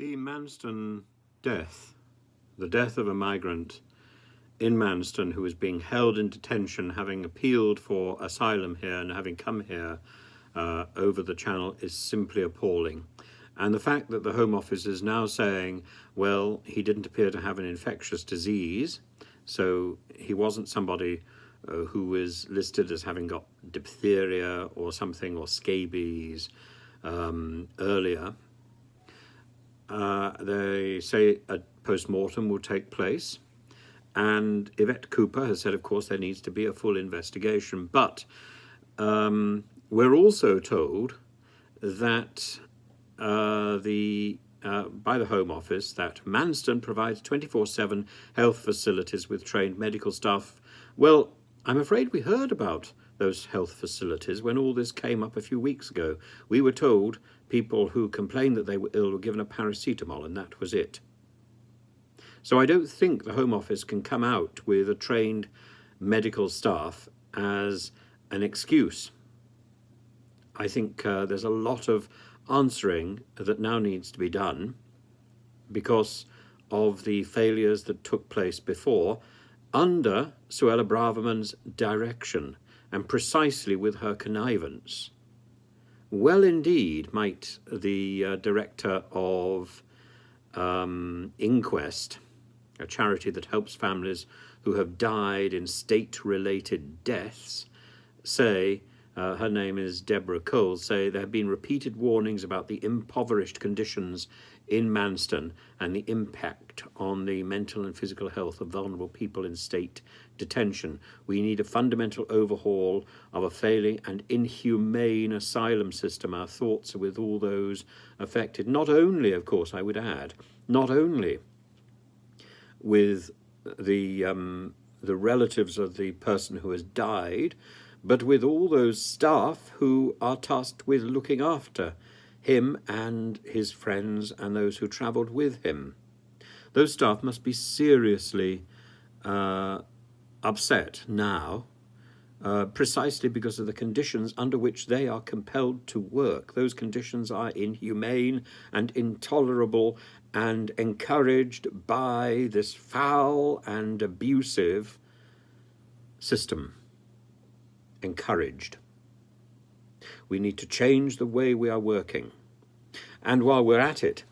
The Manston death, the death of a migrant in Manston who was being held in detention, having appealed for asylum here and having come here over the Channel, is simply appalling. And the fact that the Home Office is now saying, well, he didn't appear to have an infectious disease, so he wasn't somebody who was listed as having got diphtheria or something, or scabies earlier. They say a post-mortem will take place, and Yvette Cooper has said, of course, there needs to be a full investigation. But we're also told that by the Home Office that Manston provides 24/7 health facilities with trained medical staff. Well, I'm afraid we heard about those health facilities when all this came up a few weeks ago. We were told people who complained that they were ill were given a paracetamol, and that was it. So I don't think the Home Office can come out with a trained medical staff as an excuse. I think there's a lot of answering that now needs to be done because of the failures that took place before under Suella Braverman's direction, and precisely with her connivance. Well, indeed, might the director of Inquest, a charity that helps families who have died in state-related deaths, say, her name is Deborah Cole, say there have been repeated warnings about the impoverished conditions in Manston and the impact on the mental and physical health of vulnerable people in state detention. We need a fundamental overhaul of a failing and inhumane asylum system. Our thoughts are with all those affected. Not only, of course, I would add, not only with the relatives of the person who has died, but with all those staff who are tasked with looking after him and his friends and those who travelled with him. Those staff must be seriously upset now, precisely because of the conditions under which they are compelled to work. Those conditions are inhumane and intolerable and encouraged by this foul and abusive system. Encouraged. We need to change the way we are working. And while we're at it,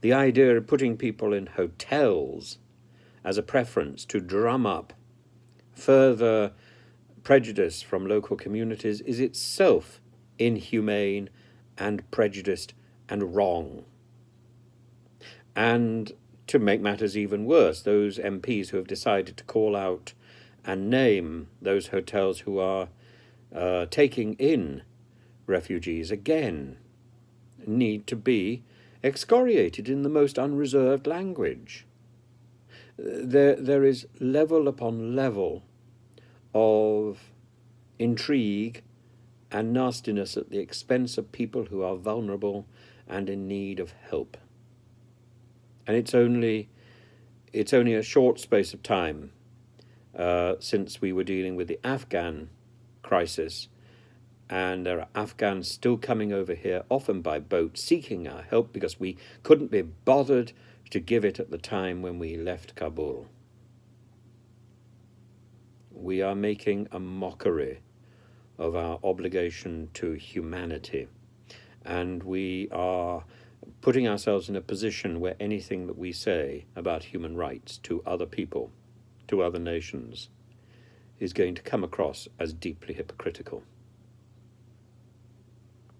the idea of putting people in hotels as a preference to drum up further prejudice from local communities is itself inhumane and prejudiced and wrong. And to make matters even worse, those MPs who have decided to call out and name those hotels who are taking in refugees again need to be excoriated in the most unreserved language. There is level upon level of intrigue and nastiness at the expense of people who are vulnerable and in need of help. And it's only a short space of time since we were dealing with the Afghan crisis, and there are Afghans still coming over here, often by boat, seeking our help because we couldn't be bothered to give it at the time when we left Kabul. We are making a mockery of our obligation to humanity, and we are putting ourselves in a position where anything that we say about human rights to other people, to other nations, is going to come across as deeply hypocritical.